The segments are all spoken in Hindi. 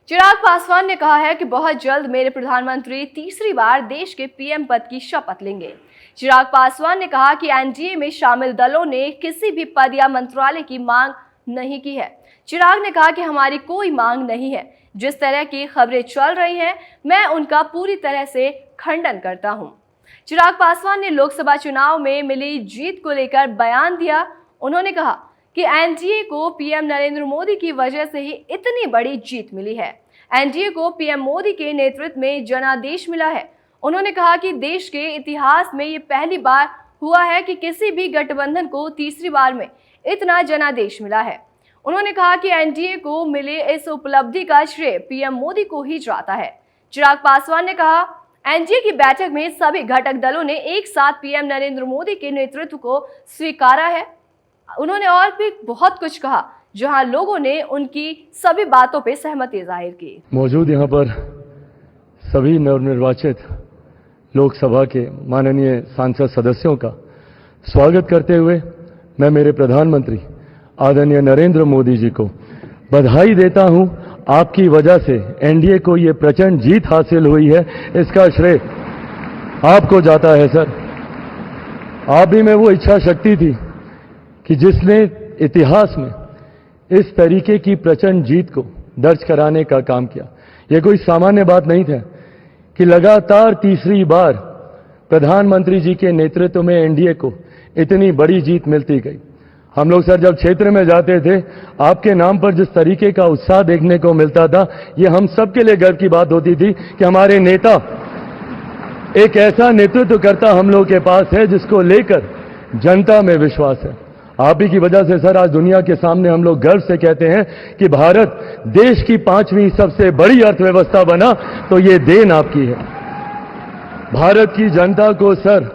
चिराग पासवान ने कहा है कि बहुत जल्द मेरे प्रधानमंत्री तीसरी बार देश के पीएम पद की शपथ लेंगे। चिराग पासवान ने कहा कि एनडीए में शामिल दलों ने किसी भी पद या मंत्रालय की मांग नहीं की है। चिराग ने कहा कि हमारी कोई मांग नहीं है। जिस तरह की खबरें चल रही हैं, मैं उनका पूरी तरह से खंडन करता हूं। चिराग पासवान ने लोकसभा चुनाव में मिली जीत को लेकर बयान दिया। उन्होंने कहा कि एनडीए को पीएम नरेंद्र मोदी की वजह से ही इतनी बड़ी जीत मिली है। एनडीए को पीएम मोदी के नेतृत्व में जनादेश मिला है। उन्होंने कहा कि देश के इतिहास में ये पहली बार हुआ है कि किसी भी गठबंधन को तीसरी बार में इतना जनादेश मिला है। उन्होंने कहा कि एनडीए को मिले इस उपलब्धि का श्रेय पीएम मोदी को ही जाता है। चिराग पासवान ने कहा, एनडीए की बैठक में सभी घटक दलों ने एक साथ पीएम नरेंद्र मोदी के नेतृत्व को स्वीकारा है। उन्होंने और भी बहुत कुछ कहा, जहां लोगों ने उनकी सभी बातों पे सहमति जाहिर की। मौजूद यहां पर सभी नवनिर्वाचित लोकसभा के माननीय सांसद सदस्यों का स्वागत करते हुए मैं मेरे प्रधानमंत्री आदरणीय नरेंद्र मोदी जी को बधाई देता हूं। आपकी वजह से एनडीए को ये प्रचंड जीत हासिल हुई है, इसका श्रेय आपको जाता है सर। आप ही में वो इच्छा शक्ति थी कि जिसने इतिहास में इस तरीके की प्रचंड जीत को दर्ज कराने का काम किया। यह कोई सामान्य बात नहीं था कि लगातार तीसरी बार प्रधानमंत्री जी के नेतृत्व में एनडीए को इतनी बड़ी जीत मिलती गई। हम लोग सर जब क्षेत्र में जाते थे, आपके नाम पर जिस तरीके का उत्साह देखने को मिलता था, ये हम सबके लिए गर्व की बात होती थी कि हमारे नेता एक ऐसा नेतृत्व करता हम लोग के पास है जिसको लेकर जनता में विश्वास है। आप ही की वजह से सर आज दुनिया के सामने हम लोग गर्व से कहते हैं कि भारत देश की 5वीं सबसे बड़ी अर्थव्यवस्था बना, तो ये देन आपकी है। भारत की जनता को सर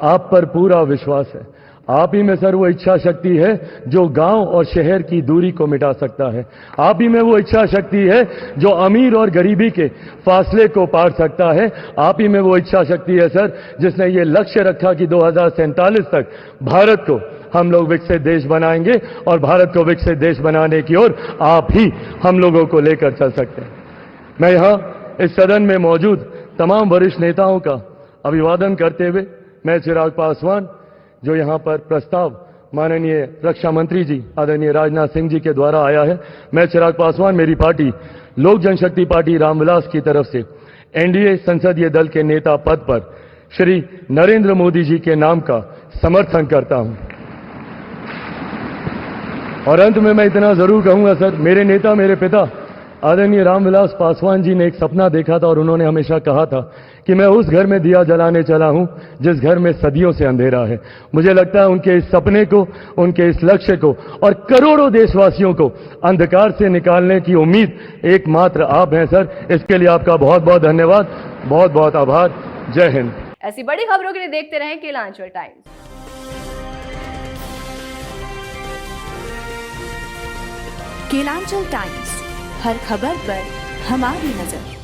आप पर पूरा विश्वास है। आप ही में सर वो इच्छा शक्ति है जो गांव और शहर की दूरी को मिटा सकता है। आप ही में वो इच्छा शक्ति है जो अमीर और गरीबी के फासले को पार सकता है। आप ही में वो इच्छा शक्ति है सर जिसने ये लक्ष्य रखा कि 2047 तक भारत को हम लोग विकसित देश बनाएंगे और भारत को विकसित देश बनाने की ओर आप ही हम लोगों को लेकर चल सकते हैं। मैं यहां इस सदन में मौजूद तमाम वरिष्ठ नेताओं का अभिवादन करते हुए मैं चिराग पासवान, जो यहां पर प्रस्ताव माननीय रक्षा मंत्री जी आदरणीय राजनाथ सिंह जी के द्वारा आया है, मैं चिराग पासवान मेरी पार्टी लोक जनशक्ति पार्टी रामविलास की तरफ से एनडीए संसदीय दल के नेता पद पर श्री नरेंद्र मोदी जी के नाम का समर्थन करता हूं। और अंत में मैं इतना जरूर कहूंगा सर, मेरे नेता मेरे पिता आदरणीय रामविलास पासवान जी ने एक सपना देखा था और उन्होंने हमेशा कहा था कि मैं उस घर में दिया जलाने चला हूं जिस घर में सदियों से अंधेरा है। मुझे लगता है उनके इस सपने को, उनके इस लक्ष्य को और करोड़ों देशवासियों को अंधकार से निकालने की उम्मीद एकमात्र आप हैं सर। इसके लिए आपका बहुत बहुत धन्यवाद, बहुत बहुत आभार। जय हिंद। ऐसी बड़ी खबरों के लिए देखते रहें केलांचल टाइम्स। केलांचल टाइम्स, हर खबर पर हमारी नजर।